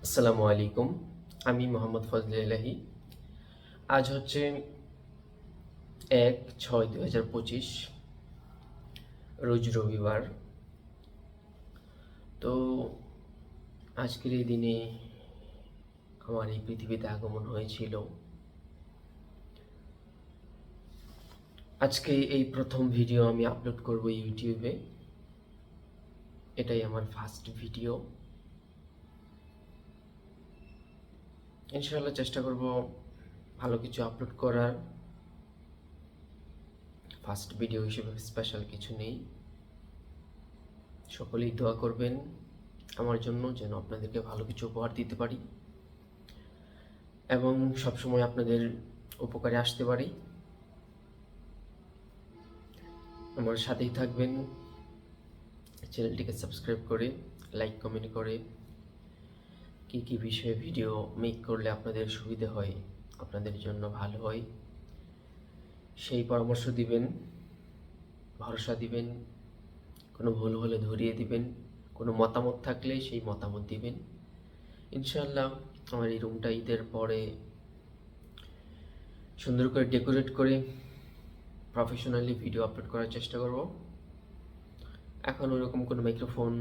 আসসালামু আলাইকুম। আমি মোহাম্মদ ফজলে ইলাহি। আজ হচ্ছে ১/৬/২০২৫, রোজ রবিবার। তো আজকের এই দিনে আমার এই পৃথিবীতে আগমন হয়েছিল। আজকে এই প্রথম ভিডিও আমি আপলোড করব ইউটিউবে। এটাই আমার ফার্স্ট ভিডিও। ইনশাআল্লাহ চেষ্টা করব ভালো কিছু আপলোড করার। ফার্স্ট ভিডিও হিসেবে স্পেশাল কিছু নেই। সকলেই দোয়া করবেন আমার জন্য, যেন আপনাদেরকে ভালো কিছু উপহার দিতে পারি এবং সবসময় আপনাদের উপকারে আসতে পারি। আমার সাথেই থাকবেন, চ্যানেলটিকে সাবস্ক্রাইব করে, লাইক কমেন্ট করে, কী বিষয়ে ভিডিও মেক করলে আপনাদের সুবিধে হয়, আপনাদের জন্য ভালো হয়, সেই পরামর্শ দিবেন, ভরসা দিবেন। কোনো ভুল হলে ধরিয়ে দিবেন, কোনো মতামত থাকলে সেই মতামত দিবেন। ইনশাআল্লাহ আমার এই রুমটা ঈদের পরে সুন্দর করে ডেকোরেট করে প্রফেশনালি ভিডিও আপলোড করার চেষ্টা করব। এখন ওরকম কোনো মাইক্রোফোন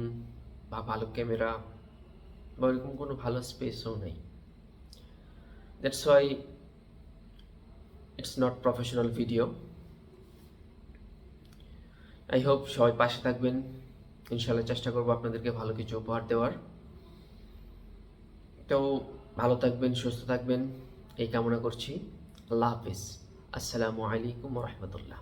বা ভালো ক্যামেরা বা ওরকম কোনো ভালো স্পেসও নেই। That's why it's not professional video. I hope সবাই পাশে থাকবেন। ইনশাআল্লাহ চেষ্টা করবো আপনাদেরকে ভালো কিছু উপহার দেওয়ার। তো ভালো থাকবেন, সুস্থ থাকবেন এই কামনা করছি। আল্লাহ হাফিজ। আসসালামু আলাইকুম ওয়া রাহমাতুল্লাহ।